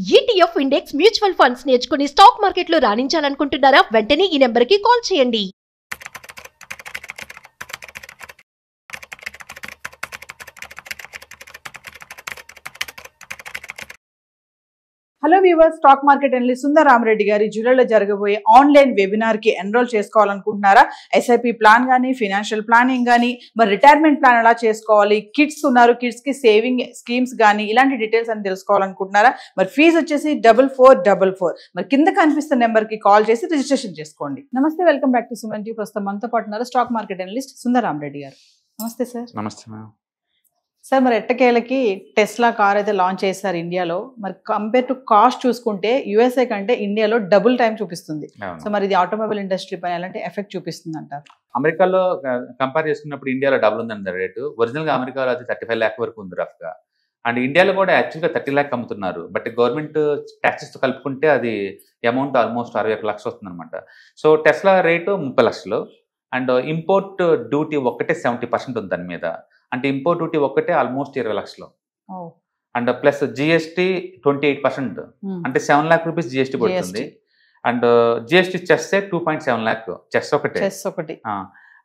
ETF index mutual funds నేర్చుకుని stock మార్కెట్లో రాణించాలనుకుంటున్నారా? వెంటనే ఈ నెంబర్కి కాల్ చేయండి. Hello viewers, stock market analyst Sundar Rama Reddy గారి జూలైలో జరగబోయే ఆన్లైన్ వెబినార్ కి ఎన్రోల్ చేసుకోవాలనుకుంటున్నారా? ఎస్ఐపి ప్లాన్ కానీ, ఫైనాన్షియల్ ప్లానింగ్ కానీ, మరి రిటైర్మెంట్ ప్లాన్ ఎలా చేసుకోవాలి, కిడ్స్ ఉన్నారు, కిడ్స్ కి సేవింగ్ స్కీమ్స్ కానీ, ఇలాంటి డీటెయిల్స్ అని తెలుసుకోవాలనుకుంటున్నారా? మరి ఫీజు వచ్చేసి 4444. మరి కింద కనిపిస్తున్న నెంబర్ కి కాల్ చేసి రిజిస్ట్రేషన్ చేసుకోండి. నమస్తే, welcome back to Suman TV. ప్రస్తుతం మనతో పాటు ఉన్నారు stock market analyst Sundar Rama Reddy గారు. నమస్తే సార్. నమస్తే మేడం. సార్, మరి ఎట్టకేలకి టెస్లా కార్ అయితే లాంచ్ చేశారు ఇండియాలో. మరి కంపేర్ టు కాస్ట్ చూసుకుంటే యుఎస్ఏ కంటే ఇండియాలో డబుల్ టైం చూపిస్తుంది. సో మరి ఇది ఆటోమొబైల్ ఇండస్ట్రీ పైన ఎలాంటి ఎఫెక్ట్ చూపిస్తుంది అంటారు? అమెరికాలో కంపేర్ చేసుకున్నప్పుడు ఇండియాలో డబుల్ ఉందండి రేటు. ఒరిజినల్ గా అమెరికాలో అది 35 lakh వరకు ఉంది రఫ్ గా. అండ్ ఇండియాలో కూడా యాక్చువల్గా 30 lakh అమ్ముతున్నారు. బట్ గవర్నమెంట్ ట్యాక్సెస్ తో కలుపుకుంటే అది అమౌంట్ ఆల్మోస్ట్ 61 lakhs వస్తుంది అనమాట. So Tesla rate 30 lakhs. And import duty ఒక్కటే 70% ఉంది దాని మీద. అంటే ఇంపోర్ట్ డ్యూటీ ఒక్కటే almost 20 lakhs. And plus GST 28%, అంటే 7 lakh rupees జిఎస్టీ పడుతుంది. అండ్ జిఎస్టీ చేస్తే 2.7 lakh చెస్ ఒకటి.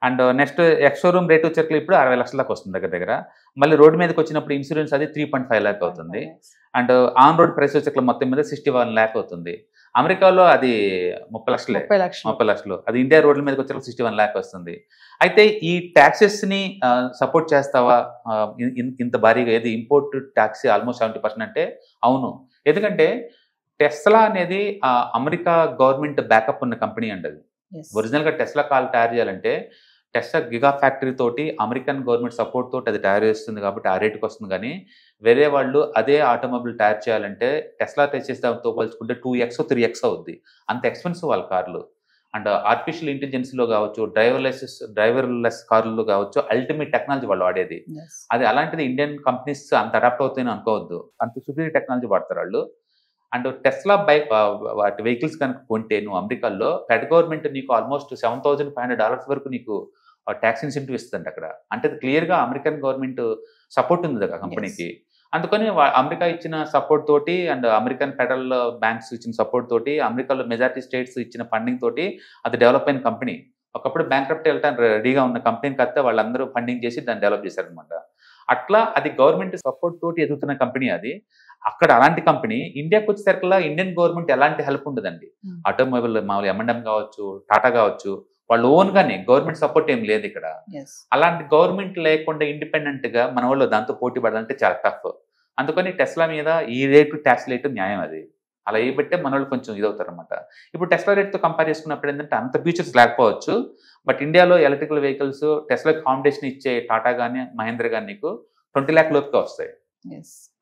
అండ్ నెక్స్ట్ ఎక్స్షోరూమ్ రేట్ వచ్చేట్లు ఇప్పుడు 60 lakhs దాకా వస్తుంది దగ్గర. మళ్ళీ రోడ్డు మీదకి వచ్చినప్పుడు ఇన్సూరెన్స్ అది 3.5 lakh అవుతుంది. అండ్ ఆన్ రోడ్ ప్రైస్ వచ్చేట్లు మొత్తం మీద 61 lakh అవుతుంది. అమెరికాలో అది 30 లక్షలు. అది ఇండియా రోడ్ల మీదకి వచ్చేట్లు 61 lakh వస్తుంది. అయితే ఈ ట్యాక్సెస్ ని సపోర్ట్ చేస్తావా ఇంత భారీగా? ఏది ఇంపోర్ట్ ట్యాక్స్ ఆల్మోస్ట్ 70% అంటే అవును. ఎందుకంటే టెస్లా అనేది అమెరికా గవర్నమెంట్ బ్యాకప్ ఉన్న కంపెనీ అండి. అది ఒరిజినల్ గా టెస్లా కాల్ తయారు చేయాలంటే టెస్లా గిగా ఫ్యాక్టరీ తోటి అమెరికన్ గవర్నమెంట్ సపోర్ట్ తోటి అది తయారు చేస్తుంది కాబట్టి ఆ రేటుకి వస్తుంది. కానీ వేరే వాళ్ళు అదే ఆటోమొబైల్ తయారు చేయాలంటే టెస్లా చేసేదాంతో పోల్చుకుంటే 2x 3x అవుద్ది. అంత ఎక్స్పెన్సివ్ వాళ్ళ కార్లు. అండ్ ఆర్టిఫిషియల్ ఇంటెలిజెన్స్లో కావచ్చు, డ్రైవర్లెస్ కార్లలో కావచ్చు, అల్టిమేట్ టెక్నాలజీ వాళ్ళు వాడేది. అది అలాంటిది ఇండియన్ కంపెనీస్ అంత అడాప్ట్ అవుతాయని అనుకోవద్దు. అంత సుపీరియర్ టెక్నాలజీ వాడతారు వాళ్ళు. అండ్ టెస్లా వాటి వెహికల్స్ కనుక కొంటే నువ్వు అమెరికాలో ఫెడ్ గవర్నమెంట్ నీకు ఆల్మోస్ట్ $7,500 వరకు నీకు ట్యాక్స్ ఇన్సెంటివ్ ఇస్తుంది అక్కడ. అంటే క్లియర్గా అమెరికన్ గవర్నమెంట్ సపోర్ట్ ఉంది కదా కంపెనీకి. అందుకని అమెరికా ఇచ్చిన సపోర్ట్ తోటి అండ్ అమెరికన్ ఫెడరల్ బ్యాంక్స్ ఇచ్చిన సపోర్ట్ తోటి, అమెరికాలో మెజారిటీ స్టేట్స్ ఇచ్చిన ఫండింగ్ తోటి అది డెవలప్ అయిన కంపెనీ. ఒకప్పుడు బ్యాంక్రప్ట్ వెళ్ళడానికి రెడీగా ఉన్న కంపెనీకి వస్తే వాళ్ళందరూ ఫండింగ్ చేసి దాన్ని డెవలప్ చేశారనమాట. అట్లా అది గవర్నమెంట్ సపోర్ట్ తోటి ఎదుగుతున్న కంపెనీ అది. అక్కడ అలాంటి కంపెనీ ఇండియాకి వచ్చేసరికల్లా ఇండియన్ గవర్నమెంట్ ఎలాంటి హెల్ప్ ఉండదండి. ఆటోమొబైల్ మామూలు M&M కావచ్చు, టాటా కావచ్చు, వాళ్ళు ఓన్ గానే గవర్నమెంట్ సపోర్ట్ ఏం లేదు ఇక్కడ. అలాంటి గవర్నమెంట్ లేకుండా ఇండిపెండెంట్ గా మన వాళ్ళు దాంతో పోటీ పడాలంటే చాలా టఫ్. అందుకని టెస్లా మీద ఈ రేటు ట్యాక్స్ రేటు న్యాయం అది. అలా ఏబట్టే మన వాళ్ళు కొంచెం ఇదవుతారు అనమాట. ఇప్పుడు టెస్లా రేట్తో కంపేర్ చేసుకున్నప్పుడు ఏంటంటే అంత ఫీచర్స్ లేకపోవచ్చు. బట్ ఇండియాలో ఎలక్ట్రికల్ వెహికల్స్ టెస్లా కాంపిటీషన్ ఇచ్చే టాటా కానీ, మహేంద్ర కానీ నీకు 20 lakh లోపుకే వస్తాయి.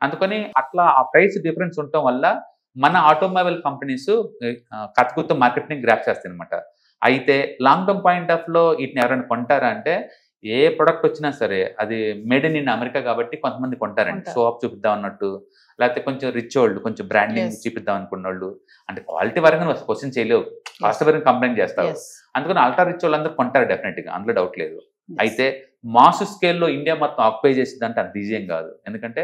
అందుకని అట్లా ఆ ప్రైస్ డిఫరెన్స్ ఉండటం వల్ల మన ఆటోమొబైల్ కంపెనీస్ కత్తుకుతో మార్కెట్ని గ్రాప్ చేస్తాయి అనమాట. అయితే లాంగ్ టర్మ్ పాయింట్ ఆఫ్ లో వీటిని ఎవరైనా కొంటారా అంటే ఏ ప్రొడక్ట్ వచ్చినా సరే అది మేడ్ ఇన్ అమెరికా కాబట్టి కొంతమంది కొంటారండి. షో ఆఫ్ చూపిద్దాం అన్నట్టు, లేకపోతే కొంచెం రిచ్ వాళ్ళు కొంచెం బ్రాండింగ్ చూపిద్దాం అనుకున్న వాళ్ళు. అంటే క్వాలిటీ వరకు క్వశ్చన్ చేయలేవు, కాస్ట్ వరకు కంప్లైంట్ చేస్తారు. అందుకని అల్ట్రా రిచ్ వాళ్ళందరూ కొంటారు డెఫినెట్ గా, అందులో డౌట్ లేదు. అయితే మాస్ స్కేల్లో ఇండియా మొత్తం ఆక్యుపై చేసిందంటే అంత ఈజీ ఏం కాదు. ఎందుకంటే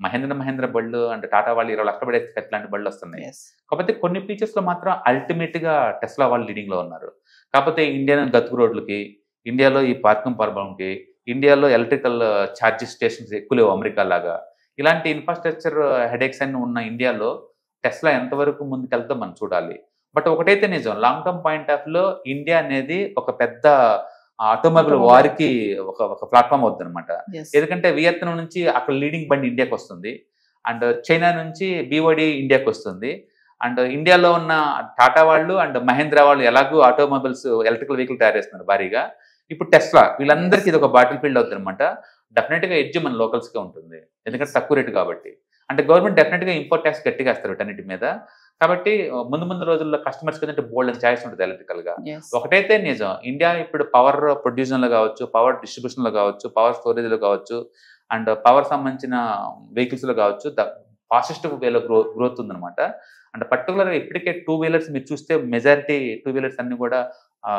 మహేంద్ర బళ్ళు అంటే టాటా వాళ్ళు 20 లక్షలు పడేసి ఎట్లాంటి బళ్ళు వస్తున్నాయి. కాకపోతే కొన్ని ఫీచర్స్ లో మాత్రం అల్టిమేట్ గా టెస్లా వాళ్ళు లీడింగ్ లో ఉన్నారు. కాకపోతే ఇండియన్ గతుకు రోడ్లకి, ఇండియాలో ఈ పార్కింగ్ ప్రాబ్లంకి, ఇండియాలో ఎలక్ట్రికల్ ఛార్జింగ్ స్టేషన్స్ ఎక్కువ లేవు అమెరికా లాగా. ఇలాంటి ఇన్ఫ్రాస్ట్రక్చర్ హెడేక్స్ అన్ని ఉన్న ఇండియాలో టెస్లా ఎంతవరకు ముందుకెళ్తా మనం చూడాలి. బట్ ఒకటైతే నిజం, లాంగ్ టర్మ్ పాయింట్ ఆఫ్ లో ఇండియా అనేది ఒక పెద్ద ఆటోమొబైల్ వారికి ఒక ప్లాట్ఫామ్ అవుతుంది అనమాట. ఎందుకంటే వియత్నాం నుంచి అక్కడ లీడింగ్ బండి ఇండియాకి వస్తుంది, అండ్ చైనా నుంచి BYD ఇండియాకి వస్తుంది. అండ్ ఇండియాలో ఉన్న టాటా వాళ్ళు అండ్ మహేంద్ర వాళ్ళు ఎలాగో ఆటోమొబైల్స్ ఎలక్ట్రికల్ వెహికల్ తయారు చేస్తున్నారు భారీగా. ఇప్పుడు టెస్లా వీళ్ళందరికీ ఇది ఒక బాటిల్ ఫీల్డ్ అవుతుంది అనమాట. డెఫినెట్ గా ఎడ్జ్ మన లోకల్స్ గా ఉంటుంది, ఎందుకంటే తక్కువ రేటు కాబట్టి. అంటే గవర్నమెంట్ డెఫినెట్ గా ఇంపోర్ట్ ట్యాక్స్ గట్టిగా వేస్తారు వీటన్నిటి మీద. కాబట్టి ముందు రోజుల్లో కస్టమర్స్ కింద బోల్డ్ అని ఛాయిస్ ఉంటుంది ఎలక్ట్రికల్ గా. ఒకటైతే నిజం, ఇండియా ఇప్పుడు పవర్ ప్రొడ్యూషన్ లో కావచ్చు, పవర్ డిస్ట్రిబ్యూషన్ లో కావచ్చు, పవర్ స్టోరేజ్ లో కావచ్చు, అండ్ పవర్ సంబంధించిన వెహికల్స్ లో కావచ్చు ఫాస్టెస్ట్ వేలో గ్రోత్ ఉందన్నమాట. అండ్ పర్టికులర్గా ఇప్పటికే 2 wheelers మీరు చూస్తే మెజారిటీ 2 wheelers అన్ని కూడా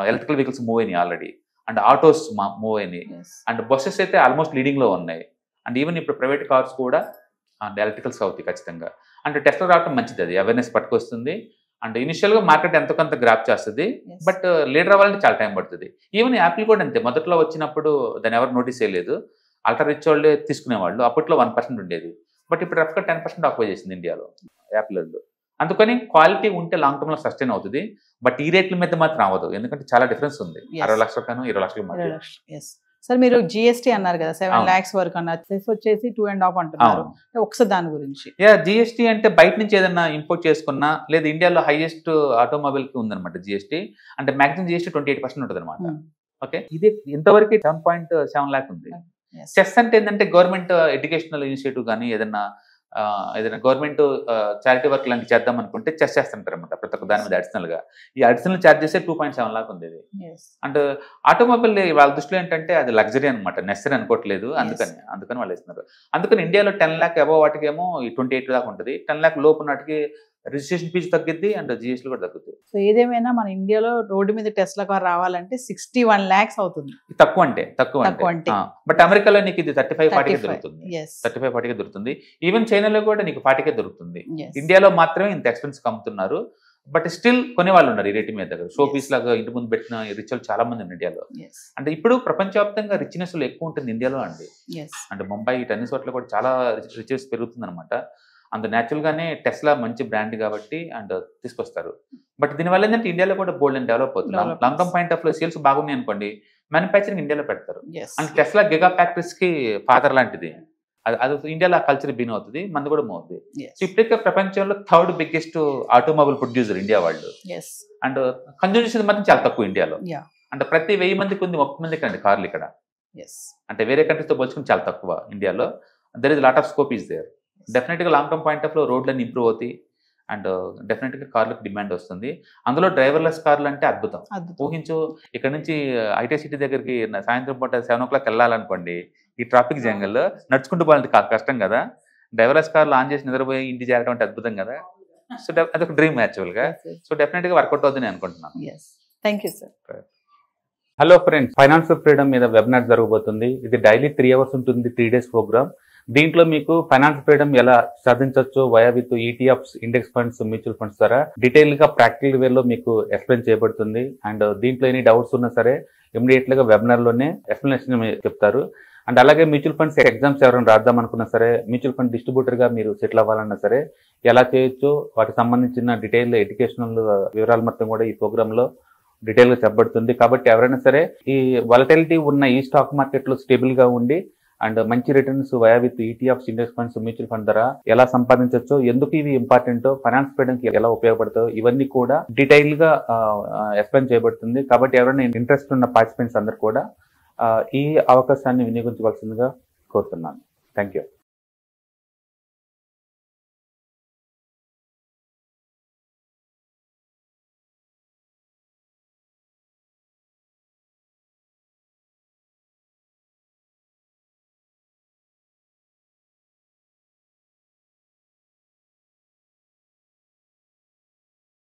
ఎలక్ట్రికల్ వెహికల్స్ మూవ్ అయినాయి ఆల్రెడీ. అండ్ ఆటోస్ మూవ్ అయినాయి. అండ్ బస్సెస్ అయితే ఆల్మోస్ట్ లీడింగ్ లో ఉన్నాయి. అండ్ ఈవెన్ ఇప్పుడు ప్రైవేట్ కార్స్ కూడా ఎలక్ట్రికల్స్ అవుతాయి ఖచ్చితంగా. అంటే టెస్లా రావడం మంచిది, అది అవేర్నెస్ పట్టుకొస్తుంది. అండ్ ఇనిషియల్గా మార్కెట్ ఎంతో కొంత గ్రాప్ చేస్తుంది, బట్ లీడర్ అవ్వాలంటే చాలా టైం పడుతుంది. ఈవెన్ యాపిల్ కూడా అంతే, మొదట్లో వచ్చినప్పుడు దాన్ని ఎవరు నోటీస్ చేయలేదు, అల్ట్రా రిచ్ వాళ్ళే తీసుకునేవాళ్ళు. అప్పట్లో 1% ఉండేది, బట్ ఇప్పుడు రఫ్గా 10% ఆక్యుపై చేసింది ఇండియాలో యాపిల్. అందుకని క్వాలిటీ ఉంటే లాంగ్ టర్మ్లో సస్టైన్ అవుతుంది, బట్ ఈ రేట్ల మీద మాత్రం అవ్వదు, ఎందుకంటే చాలా డిఫరెన్స్ ఉంది 60 లక్షల కన్నా 20 లక్షల మధ్య. సార్ మీరు జిఎస్టీ అన్నారు కదా, 7 lakhs వరకు అన్నారు, సెస్ వచ్చేసి 2.5 అంటున్నారు, ఒకసారి దాని గురించి. జిఎస్టీ అంటే బయట నుంచి ఏదైనా ఇంపోర్ట్ చేసుకున్నా, లేదా ఇండియాలో హైయెస్ట్ ఆటోమొబైల్ కి ఉందన్నమాట జిఎస్టీ. అంటే మాక్సిమం జిఎస్టీ 28% ఉంటుంది అనమాట. ఓకే, ఇది ఇంతవరకు 7.7 lakh ఉంది. సెస్ అంటే ఏంటంటే గవర్నమెంట్ ఎడ్యుకేషనల్ ఇనిషియేటివ్ కానీ ఏదైనా గవర్నమెంట్ చారిటీ వర్క్ లాంటి చేద్దాం అనుకుంటే చెస్ చేస్తుంటారు అనమాట ప్రతి ఒక్క దాని మీద అడిషనల్ గా. ఈ అడిషనల్ ఛార్జెస్ 2.7 lakh ఉంది ఇది. అండ్ ఆటోమొబైల్ వాళ్ళ దృష్టిలో ఏంటంటే అది లగ్జరీ అనమాట, నెసరీ అనుకోవట్లేదు, అందుకని వాళ్ళు ఇస్తున్నారు. అందుకని ఇండియాలో 10 lakh అబవ్ వాటికేమో 28 దాకా ఉంటుంది, 10 lakh లోపు నాటికి రిజిస్ట్రేషన్ ఫీజు తగ్గిద్ది అండ్ జిఎస్టీ కూడా తగ్గుతుంది. సో ఏదేమైనా మన ఇండియాలో రోడ్డు మీద టెస్లా కార్ రావాలంటే 61 lakhs అవుతుంది, తక్కువ అంటే. బట్ అమెరికాలో నీకు ఇది 35-40 దొరుకుతుంది, 35-40 దొరుకుతుంది. ఈవెన్ చైనాలో కూడా నీకు 40 దొరుకుతుంది. ఇండియాలో మాత్రమే ఇంత ఎక్స్పెన్స్ అమ్ముతున్నారు, బట్ స్టిల్ కొనే వాళ్ళు ఉన్నారు ఈ రేటు మీద. దగ్గర షో పీస్ లాగా ఇంటి ముందు పెట్టిన రిచ్ వాళ్ళు చాలా మంది ఇండియాలో. అంటే ఇప్పుడు ప్రపంచవ్యాప్తంగా రిచ్నెస్ ఎక్కువ ఉంటుంది ఇండియాలో అండి. అంటే ముంబై టెన్నిస్ చోట్ల కూడా చాలా రిచెస్ పెరుగుతుంది అనమాట. అండ్ న్యాచురల్గానే టెస్లా మంచి బ్రాండ్ కాబట్టి అండ్ తీసుకొస్తారు. బట్ దీనివల్ల ఏంటంటే ఇండియాలో కూడా బోల్డ్ అండ్ డెవలప్ అవుతుంది. లాంగ్ టర్మ్ పాయింట్ ఆఫ్ లో సేల్స్ బాగున్నాయి అనుకోండి, మ్యానుఫ్యాక్చరింగ్ ఇండియాలో పెడతారు. అండ్ టెస్లా గిగా ఫ్యాక్టరీస్ కి ఫాదర్ లాంటిది, అది ఇండియాలో ఆ కల్చర్ బీన్ అవుతుంది, మంది కూడా మోతుంది. సో ఇప్పటికే ప్రపంచంలో 3rd biggest automobile producer India వాళ్ళు. అండ్ కన్జ్యూమేషన్ మాత్రం చాలా తక్కువ ఇండియాలో. అంటే ప్రతి 1000 మందికి ఉంది 30 మందికి అండి కార్లు ఇక్కడ. అంటే వేరే కంట్రీస్తో పోల్చుకుని చాలా తక్కువ ఇండియాలో. There is lot of scope is there. డెఫినెట్గా లాంగ్ టర్మ్ పాయింట్ ఆఫ్ లో రోడ్లన్నీ ఇంప్రూవ్ అవుతాయి అండ్ డెఫినెట్గా కార్లకు డిమాండ్ వస్తుంది. అందులో డ్రైవర్లెస్ కార్లు అంటే అద్భుతం. ఊహించు, ఇక్కడ నుంచి ఐటీ సిటీ దగ్గరికి సాయంత్రం పూట 7 o'clock వెళ్ళాలనుకోండి, ఈ ట్రాఫిక్ జంగల్లో నడుచుకుంటూ పోవాలంటే కష్టం కదా. డ్రైవర్లెస్ కార్లు ఆన్ చేసి నిద్రపోయి ఇంటి చేరడం అంటే అద్భుతం కదా. సో అదొక డ్రీమ్ యాక్చువల్గా. సో డెఫినెట్గా వర్కౌట్ అవుతుంది అనుకుంటున్నాను. Thank you sir. Hello friends, financial freedom మీద వెబినార్ జరగబోతుంది. ఇది డైలీ 3 hours ఉంటుంది, 3 days ప్రోగ్రామ్. దీంట్లో మీకు ఫైనాన్షియల్ ఫ్రీడమ్ ఎలా సాధించవచ్చు via with ETFs, index funds, mutual funds ద్వారా డీటెయిల్ గా ప్రాక్టికల్ వేలో మీకు ఎక్స్ప్లెయిన్ చేయబడుతుంది. అండ్ దీంట్లో ఎన్ని డౌట్స్ ఉన్నా సరే ఇమీడియట్ గా వెబినార్ లోనే ఎక్స్ప్లెనేషన్ చెప్తారు. అండ్ అలాగే మ్యూచువల్ ఫండ్స్ ఎగ్జామ్స్ ఎవరైనా రాద్దాం అనుకున్నా సరే, మ్యూచువల్ ఫండ్ డిస్ట్రిబ్యూటర్ గా మీరు సెటిల్ అవ్వాలన్నా సరే ఎలా చేయొచ్చు, వాటికి సంబంధించిన డీటెయిల్ ఎడ్యుకేషనల్ వివరాలు మొత్తం కూడా ఈ ప్రోగ్రామ్ లో డీటెయిల్ గా చెప్పబడుతుంది. కాబట్టి ఎవరైనా సరే ఈ వాలటిలిటీ ఉన్న ఈ స్టాక్ మార్కెట్ లో స్టేబుల్ గా ఉండి అండ్ మంచి returns via with ETFs, index funds, mutual fund ద్వారా ఎలా సంపాదించవచ్చు, ఎందుకు ఇవి ఇంపార్టెంట్, ఫైనాన్స్ ఫ్రీడమ్ కి ఎలా ఉపయోగపడతాయో ఇవన్నీ కూడా డీటెయిల్ గా ఎక్స్ప్లెయిన్ చేయబడుతుంది. కాబట్టి ఎవరైనా ఇంట్రెస్ట్ ఉన్న పార్టిసిపెంట్స్ అందరూ కూడా ఈ అవకాశాన్ని వినియోగించవలసిందిగా కోరుతున్నాను. Thank you.